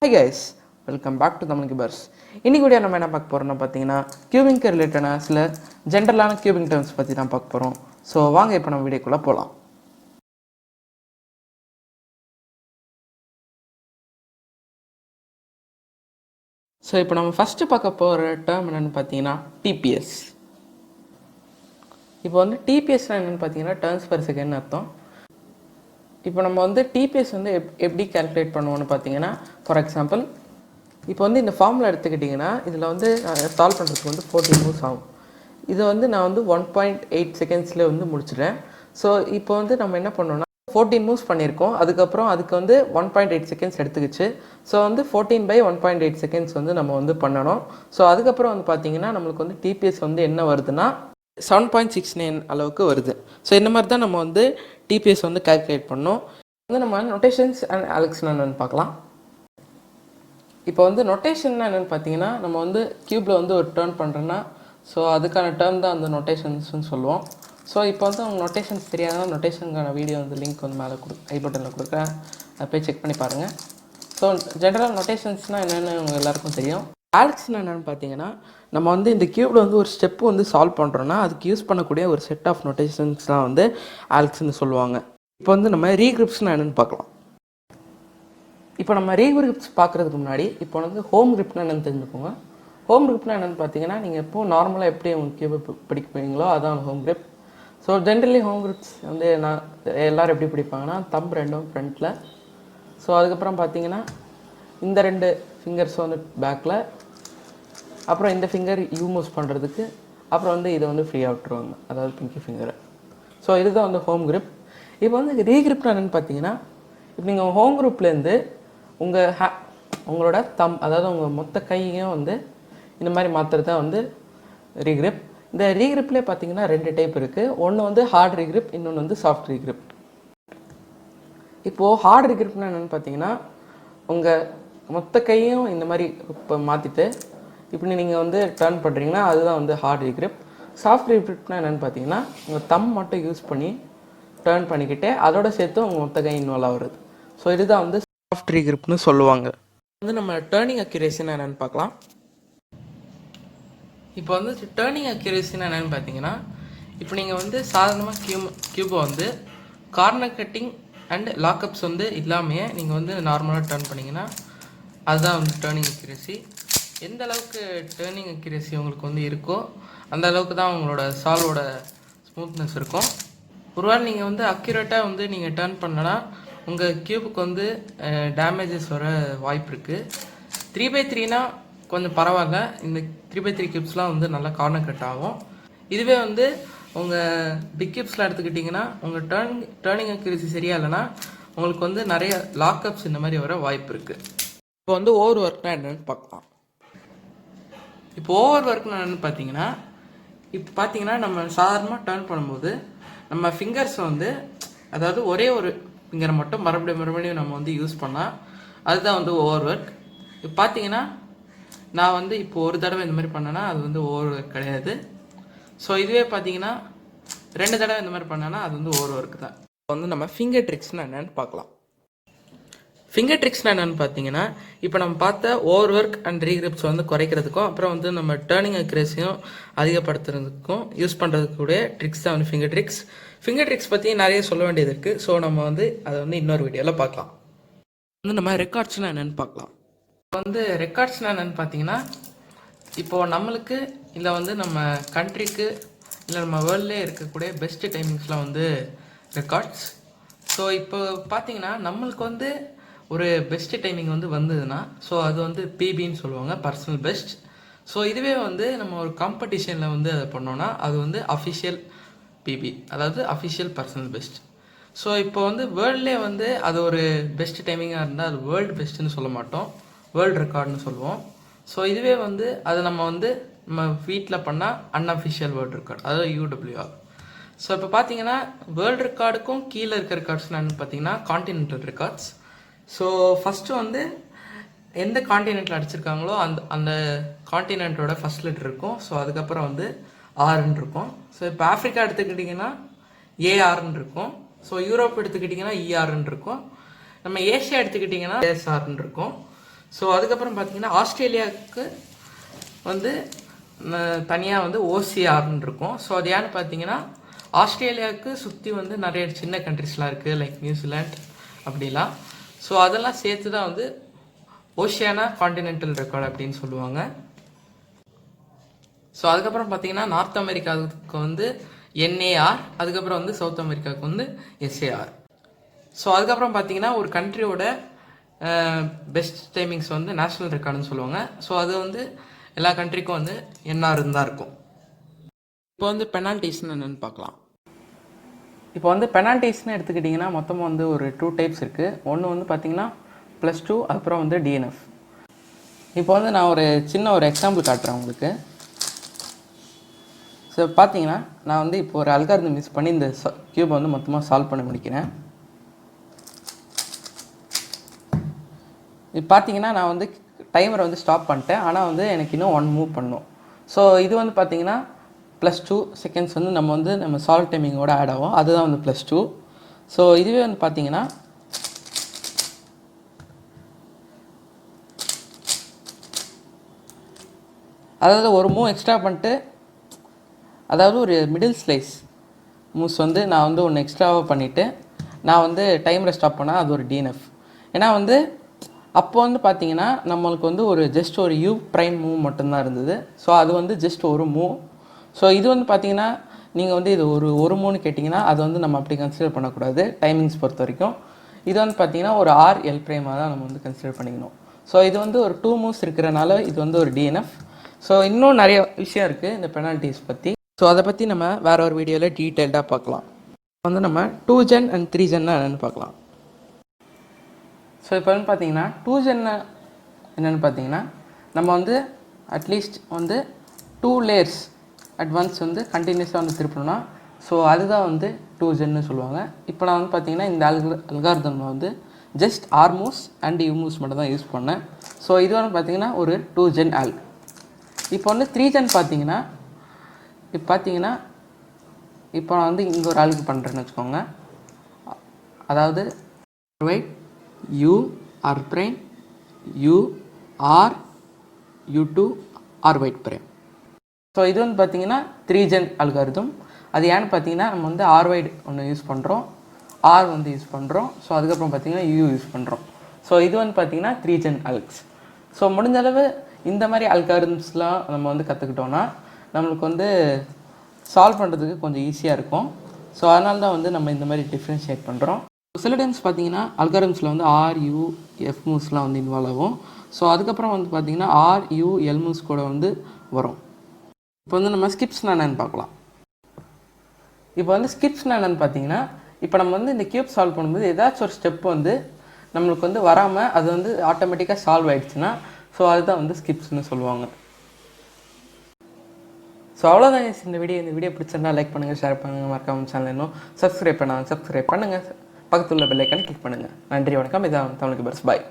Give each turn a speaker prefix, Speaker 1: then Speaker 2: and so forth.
Speaker 1: Hi guys, welcome back to Tamil Cubers. இன்னைக்கு video நம்ம என்ன பார்க்க போறோம்னா பாத்தீங்கன்னா கியூபிங்க்கு ரிலேட்டடான சில ஜெனரலான கியூபிங் டெர்ம்ஸ் பத்தி தான் பார்க்க போறோம். சோ வாங்க இப்போ நம்ம வீடியோக்குள்ள போலாம். சோ இப்போ நம்ம ஃபர்ஸ்ட் பார்க்க போற டேர்ம் என்னன்னு பாத்தீங்கன்னா TPS. இப்போ வந்து TPS என்னன்னு பாத்தீங்கன்னா டர்ன்ஸ் பெர் செகண்ட் அர்த்தம். இப்போ நம்ம வந்து டிபிஎஸ் வந்து எப்படி கால்குலேட் பண்ணுவோம்னு பார்த்தீங்கன்னா, ஃபார் எக்ஸாம்பிள் இப்போ வந்து இந்த ஃபார்முலா எடுத்துக்கிட்டிங்கன்னா இதில் வந்து சால்வ் பண்ணுறதுக்கு வந்து 14 மூவ்ஸ் ஆகும். இதை வந்து நான் வந்து 1.8 செகண்ட்ஸில் வந்து முடிச்சிடுறேன். ஸோ இப்போ வந்து நம்ம என்ன பண்ணோம்னா 14 மூவ்ஸ் பண்ணியிருக்கோம். அதுக்கப்புறம் அதுக்கு வந்து 1.8 செகண்ட்ஸ் எடுத்துக்கிச்சு. ஸோ வந்து 14/1.8 செகண்ட்ஸ் வந்து நம்ம வந்து பண்ணணும். ஸோ அதுக்கப்புறம் வந்து பார்த்தீங்கன்னா நம்மளுக்கு வந்து டிபிஎஸ் வந்து என்ன வருதுன்னா 7.69 அளவுக்கு வருது. ஸோ இந்த மாதிரி தான் நம்ம வந்து டிபிஎஸ் வந்து கால்குலேட் பண்ணோம். வந்து நம்ம நொட்டேஷன்ஸ் அண்ட் அலெக்ஸ்னா என்னென்னு பார்க்கலாம். இப்போ வந்து நொட்டேஷன்னா என்னென்னு பார்த்தீங்கன்னா, நம்ம வந்து க்யூப்பில் வந்து ஒரு டேர்ன் பண்ணுறோன்னா ஸோ அதுக்கான டேர்ம் தான் அந்த நொட்டேஷன்ஸ்னு சொல்லுவோம். ஸோ இப்போ வந்து அவங்க நொட்டேஷன்ஸ் தெரியாதனா நொட்டேஷனுக்கான வீடியோ வந்து லிங்க் வந்து மேலே ஐ பட்டனில் கொடுக்குறேன், அதை போய் செக் பண்ணி பாருங்கள். ஸோ ஜென்ரலாக நொட்டேஷன்ஸ்னால் என்னென்னு உங்கள் எல்லாருக்கும் தெரியும். ஆலெக்ஸ்னா என்னென்னு பார்த்தீங்கன்னா, நம்ம வந்து இந்த க்யூபில் வந்து ஒரு ஸ்டெப்பு வந்து சால்வ் பண்ணுறோன்னா அதுக்கு யூஸ் பண்ணக்கூடிய ஒரு செட் ஆஃப் நொட்டேஷன்ஸ்லாம் வந்து ஆலெக்ஸ்ன்னு சொல்லுவாங்க. இப்போ வந்து நம்ம ரீக்ரிப்ஸ்னால் என்னென்னு பார்க்கலாம். இப்போ நம்ம ரீக்ரிப்ஸ் பார்க்குறதுக்கு முன்னாடி இப்போ வந்து ஹோம் கிரிப்னா என்னென்னு தெரிஞ்சுக்கோங்க. ஹோம் கிரிப்னா என்னென்னு பார்த்தீங்கன்னா, நீங்கள் எப்போது நார்மலாக எப்படி உங்கள் க்யூபை படிக்க போவீங்களோ அதான் home grip. So generally home grips வந்து நான் எல்லோரும் எப்படி பிடிப்பாங்கன்னா தம்ப் ரெண்டும் ஃப்ரண்ட்டில், ஸோ அதுக்கப்புறம் பார்த்தீங்கன்னா இந்த 2 ஃபிங்கர்ஸ் வந்து பேக்கில், அப்புறம் இந்த ஃபிங்கர் மூவ்ஸ் பண்ணுறதுக்கு, அப்புறம் வந்து இதை வந்து ஃப்ரீயாக விட்டுருவாங்க, அதாவது பிங்கி ஃபிங்கரை. ஸோ இதுதான் வந்து ஹோம் கிரிப். இப்போ வந்து ரீக்ரிப்னா என்னென்னு பார்த்தீங்கன்னா, இப்போ நீங்கள் ஹோம் குரூப்லேருந்து உங்களோட அதாவது உங்கள் மொத்த கையையும் வந்து இந்த மாதிரி மாற்றுறது தான் வந்து ரீக்ரிப். இந்த ரீக்ரிப்லேயே பார்த்தீங்கன்னா 2 டைப் இருக்குது. ஒன்று வந்து ஹார்ட் ரீக்ரிப், இன்னொன்று வந்து சாஃப்ட் ரீக்ரிப். இப்போது ஹார்ட் ரீக்ரிப்னா என்னென்னு பார்த்தீங்கன்னா, உங்கள் மொத்த கையும் இந்த மாதிரி இப்போ மாற்றிட்டு இப்படி நீங்கள் வந்து டர்ன் பண்ணுறீங்கன்னா அதுதான் வந்து ஹார்ட் ரீக்ரிப். சாஃப்ட் ரீக்ரிப்னா என்னென்னு பார்த்தீங்கன்னா, உங்கள் மட்டும் யூஸ் பண்ணி டர்ன் பண்ணிக்கிட்டே அதோட சேர்த்து உங்கள் மொத்த கை இன்வால்வ் ஆகுறது. ஸோ இதுதான் வந்து சாஃப்ட் ரீக்ரிப்னு சொல்லுவாங்க. வந்து நம்ம டேர்னிங் அக்யூரேசின்னு என்னென்னு பார்க்கலாம். இப்போ வந்து டேர்னிங் அக்யூரேசின்னு என்னென்னு பார்த்தீங்கன்னா, இப்போ நீங்கள் வந்து சாதாரணமாக க்யூபை வந்து கார்னர் கட்டிங் அண்ட் லாக்அப்ஸ் வந்து இல்லாமையே நீங்கள் வந்து நார்மலாக டர்ன் பண்ணிங்கன்னா அதுதான் வந்து டேர்னிங் அக்யூரேசி. எந்த அளவுக்கு டேர்னிங் அக்யூரேசி உங்களுக்கு வந்து இருக்கோ அந்த அளவுக்கு தான் உங்களோட சால்வோட ஸ்மூத்னஸ் இருக்கும். ஒருவேளை நீங்கள் வந்து அக்யூரேட்டாக வந்து நீங்கள் டேர்ன் பண்ணனா உங்கள் க்யூபுக்கு வந்து டேமேஜஸ் வர வாய்ப்பு இருக்குது. 3x3னா கொஞ்சம் பரவாயில்ல, இந்த 3x3 கியூப்ஸ்லாம் வந்து நல்லா கார்னர் கட் ஆகும். இதுவே வந்து உங்கள் பிக் கியூப்ஸ்லாம் எடுத்துக்கிட்டிங்கன்னா உங்கள் டேர்னிங் அக்யூரேசி சரியாக இல்லைன்னா உங்களுக்கு வந்து நிறைய லாக்அப்ஸ் இந்த மாதிரி வர வாய்ப்பு இருக்குது. இப்போ வந்து ஓவர் ஒர்க்னா என்னென்னு பார்க்கலாம். இப்போ ஓவர் ஒர்க்னா என்னென்னு பார்த்தீங்கன்னா, இப்போ பார்த்தீங்கன்னா நம்ம சாதாரணமாக டர்ன் பண்ணும்போது நம்ம ஃபிங்கர்ஸ் வந்து அதாவது ஒரே ஒரு ஃபிங்கரை மட்டும் மறுபடியும் நம்ம வந்து யூஸ் பண்ணால் அதுதான் வந்து ஓவர் ஒர்க். இப்போ பார்த்தீங்கன்னா நான் வந்து இப்போ ஒரு தடவை இந்த மாதிரி பண்ணேன்னா அது வந்து ஓவர் ஒர்க் கிடையாது. ஸோ இதுவே பார்த்தீங்கன்னா 2 தடவை இந்த மாதிரி பண்ணேன்னா அது வந்து ஓவர் ஒர்க் தான். இப்போ வந்து நம்ம ஃபிங்கர் ட்ரிக்ஸ்னால் என்னென்னு பார்க்கலாம். ஃபிங்கர் ட்ரிக்ஸ்னால் என்னென்னு பார்த்தீங்கன்னா, இப்போ நம்ம பார்த்த ஓவர் ஒர்க் அண்ட் ரீக்ரிப்ஸ் வந்து குறைக்கிறதுக்கும் அப்புறம் வந்து நம்ம டேர்னிங் அக்யூரேசியும் அதிகப்படுத்துறதுக்கும் யூஸ் பண்ணுறதுக்கூடிய ட்ரிக்ஸ் தான் வந்து ஃபிங்கர் ட்ரிக்ஸ். ஃபிங்கர் ட்ரிக்ஸ் பற்றி நிறைய சொல்ல வேண்டியது இருக்குது. ஸோ நம்ம வந்து அதை வந்து இன்னொரு வீடியோவில் பார்க்கலாம். வந்து நம்ம ரெக்கார்ட்ஸ்னால் என்னென்னு பார்க்கலாம். இப்போ வந்து ரெக்கார்ட்ஸ்னால் என்னென்னு பார்த்தீங்கன்னா, இப்போது நம்மளுக்கு இல்லை வந்து நம்ம கண்ட்ரிக்கு இல்லை நம்ம வேர்ல்ட்லேயே இருக்கக்கூடிய பெஸ்ட்டு டைமிங்ஸ்லாம் வந்து ரெக்கார்ட்ஸ். ஸோ இப்போ பார்த்தீங்கன்னா நம்மளுக்கு வந்து ஒரு பெஸ்ட் டைமிங் வந்து வந்ததுன்னா ஸோ அது வந்து பிபின்னு சொல்லுவாங்க, பர்சனல் பெஸ்ட். ஸோ இதுவே வந்து நம்ம ஒரு காம்படிஷனில் வந்து அதை பண்ணோன்னா அது வந்து அஃபிஷியல் பிபி, அதாவது அஃபிஷியல் பர்சனல் பெஸ்ட். ஸோ இப்போ வந்து வேர்ல்ட்லேயே வந்து அது ஒரு பெஸ்ட் டைமிங்காக இருந்தால் அது வேர்ல்டு பெஸ்ட்டுன்னு சொல்ல மாட்டோம், வேர்ல்டு ரெக்கார்டுன்னு சொல்லுவோம். ஸோ இதுவே வந்து அது நம்ம வீட்டில் பண்ணால் அன்அஃபிஷியல் வேர்ல்டு ரெக்கார்டு, அதாவது UWR. ஸோ இப்போ பார்த்தீங்கன்னா வேர்ல்டு ரெக்கார்டுக்கும் கீழே இருக்க ரெக்கார்ட்ஸ்லாம் என்னென்னு பார்த்தீங்கன்னா கான்டினென்டல் ரெக்கார்ட்ஸ். ஸோ ஃபஸ்ட்டு வந்து எந்த கான்டினென்ட்டில் அடிச்சிருக்காங்களோ அந்த கான்டினென்ட்டோட ஃபஸ்ட் லெட்டர் இருக்கும். ஸோ அதுக்கப்புறம் வந்து ஆர்ன்னு இருக்கும். ஸோ இப்போ ஆஃப்ரிக்கா எடுத்துக்கிட்டிங்கன்னா ஏஆர்ன்னு இருக்கும். ஸோ யூரோப் எடுத்துக்கிட்டிங்கன்னா ERன்னு இருக்கும். நம்ம ஏஷியா எடுத்துக்கிட்டிங்கன்னா SRன்னு இருக்கும். ஸோ அதுக்கப்புறம் பார்த்தீங்கன்னா ஆஸ்திரேலியாவுக்கு வந்து தனியாக வந்து ஓசிஆர்னு இருக்கும். ஸோ அது ஏன்னு பார்த்தீங்கன்னா ஆஸ்திரேலியாவுக்கு சுற்றி வந்து நிறைய சின்ன கண்ட்ரிஸ்லாம் இருக்குது, லைக் நியூசிலாண்ட் அப்படிலாம். ஸோ அதெல்லாம் சேர்த்து தான் வந்து ஓஷியானா கான்டினென்டல் ரெக்கார்டு அப்படின்னு சொல்லுவாங்க. ஸோ அதுக்கப்புறம் பார்த்தீங்கன்னா நார்த் அமெரிக்காவுக்கு வந்து என்ஏஆர், அதுக்கப்புறம் வந்து சவுத் அமெரிக்காவுக்கு வந்து எஸ்ஏஆர். ஸோ அதுக்கப்புறம் பார்த்தீங்கன்னா ஒரு கண்ட்ரியோட பெஸ்ட் டைமிங்ஸ் வந்து நேஷ்னல் ரெக்கார்டுன்னு சொல்லுவாங்க. ஸோ அது வந்து எல்லா கண்ட்ரிக்கும் வந்து என்ஆர் தான் இருக்கும். இப்போ வந்து பெனால்ட்டிஸ்னு என்னென்னு பார்க்கலாம். இப்போ வந்து பெனால்ட்டிஸ்னு எடுத்துக்கிட்டிங்கன்னா மொத்தமாக வந்து ஒரு 2 டைப்ஸ் இருக்குது. ஒன்று வந்து பார்த்தீங்கன்னா +2, அப்புறம் வந்து டிஎன்எஃப். இப்போ வந்து நான் ஒரு சின்ன ஒரு எக்ஸாம்பிள் காட்டுறேன் உங்களுக்கு. ஸோ பார்த்தீங்கன்னா நான் வந்து இப்போ ஒரு அல்காரிதம் யூஸ் பண்ணி இந்த கியூபை வந்து மொத்தமாக சால்வ் பண்ண முடிக்கிறேன். இப்போ பார்த்தீங்கன்னா நான் வந்து டைமரை வந்து ஸ்டாப் பண்ணிட்டேன், ஆனால் வந்து எனக்கு இன்னும் 1 மூவ் பண்ணணும். ஸோ இது வந்து பார்த்தீங்கன்னா +2 செகண்ட்ஸ் வந்து நம்ம சால்வ் டைமிங்கோட ஆட் ஆகும், அதுதான் வந்து +2. ஸோ இதுவே வந்து பார்த்தீங்கன்னா அதாவது ஒரு மூவ் எக்ஸ்ட்ரா பண்ணிட்டு, அதாவது ஒரு மிடில் ஸ்லைஸ் மூவ்ஸ் வந்து நான் வந்து ஒன்று எக்ஸ்ட்ராவாக பண்ணிவிட்டு நான் வந்து டைமரை ஸ்டாப் பண்ணால் அது ஒரு டிஎன்எஃப். ஏன்னா வந்து அப்போ வந்து பார்த்தீங்கன்னா நம்மளுக்கு வந்து ஒரு ஜஸ்ட் ஒரு யூ ப்ரைம் மூவ் மட்டும்தான் இருந்தது. ஸோ அது வந்து ஜஸ்ட் ஒரு மூவ். ஸோ இது வந்து பார்த்தீங்கன்னா நீங்கள் வந்து இது ஒரு மூவ்னு கேட்டிங்கன்னா அது வந்து நம்ம அப்படி கன்சிடர் பண்ணக்கூடாது டைமிங்ஸ் பொறுத்த வரைக்கும். இது வந்து பார்த்தீங்கன்னா ஒரு RL ப்ரைமாக தான் நம்ம வந்து கன்சிடர் பண்ணிக்கணும். ஸோ இது வந்து ஒரு 2 மூவ்ஸ் இருக்கிறனால இது வந்து ஒரு டிஎன்எஃப். ஸோ இன்னும் நிறைய விஷயம் இருக்குது இந்த பெனால்ட்டிஸ் பற்றி. ஸோ அதை பற்றி நம்ம வேறு ஒரு வீடியோவில் டீட்டெயில்டாக பார்க்கலாம். வந்து நம்ம 2 gen and 3 gen என்னென்னு பார்க்கலாம். ஸோ இப்போ வந்து பார்த்தீங்கன்னா 2 gen என்னென்னு பார்த்தீங்கன்னா நம்ம வந்து அட்லீஸ்ட் வந்து 2 லேயர்ஸ் அட்வான்ஸ் வந்து கண்டினியூஸாக வந்து திருப்பணும்னா ஸோ அதுதான் வந்து 2 gen சொல்லுவாங்க. இப்போ நான் வந்து பார்த்தீங்கன்னா இந்த அல்காரிதம் வந்து just R moves and U moves மட்டும் தான் யூஸ் பண்ணேன். ஸோ இது வந்து பார்த்தீங்கன்னா ஒரு 2 gen ஆல்க். இப்போ வந்து 3 gen பார்த்தீங்கன்னா இப்போ நான் வந்து இங்கே ஒரு ஆல்க் பண்ணுறேன்னு வச்சுக்கோங்க. அதாவது right U R prime U R U2 R white prime. So இது வந்து பார்த்தீங்கன்னா 3 gen அல்காரிதம். அது ஏன்னு பார்த்தீங்கன்னா நம்ம வந்து R wide ஒன்று யூஸ் பண்ணுறோம், R வந்து யூஸ் பண்ணுறோம், ஸோ அதுக்கப்புறம் பார்த்தீங்கன்னா U யூஸ் பண்ணுறோம். ஸோ இது வந்து பார்த்தீங்கன்னா 3 gen ஆல்க்ஸ். ஸோ முடிஞ்சளவு இந்த மாதிரி அல்காரிதம்ஸ்லாம் நம்ம வந்து கற்றுக்கிட்டோன்னா நம்மளுக்கு வந்து சால்வ் பண்ணுறதுக்கு கொஞ்சம் ஈஸியாக இருக்கும். ஸோ அதனால தான் வந்து நம்ம இந்த மாதிரி டிஃப்ரென்ஷியேட் பண்ணுறோம். சில டைம்ஸ் பார்த்தீங்கன்னா அல்காரிதம்ஸில் வந்து RUF மூவ்ஸ்லாம் வந்து இன்வால்வ் ஆகும். ஸோ அதுக்கப்புறம் வந்து பார்த்தீங்கன்னா RUL மூவ்ஸ் கூட வந்து வரும். இப்போ வந்து நம்ம ஸ்கிப்ஸ்னால் என்னென்னு பார்க்கலாம். இப்போ வந்து ஸ்கிப்ஸ்னால் என்னென்னு பார்த்தீங்கன்னா இப்போ நம்ம வந்து இந்த கியூப் சால்வ் பண்ணும்போது ஏதாச்சும் ஒரு ஸ்டெப் வந்து நம்மளுக்கு வந்து வராமல் அது வந்து ஆட்டோமேட்டிக்காக சால்வ் ஆகிடுச்சுன்னா ஸோ அதுதான் வந்து ஸ்கிப்ஸ்னு சொல்லுவாங்க. ஸோ அவ்வளோதான். இந்த வீடியோ பிடிச்சிருந்தா லைக் பண்ணுங்கள், ஷேர் பண்ணுங்கள், மறக்காம சேனல் இன்னும் சப்ஸ்கிரைப் பண்ணுங்கள், பக்கத்தில் உள்ள பெல் ஐக்கானை கிளிக் பண்ணுங்கள். நன்றி, வணக்கம். இதான் தமிழுக்கு பஸ். பாய்.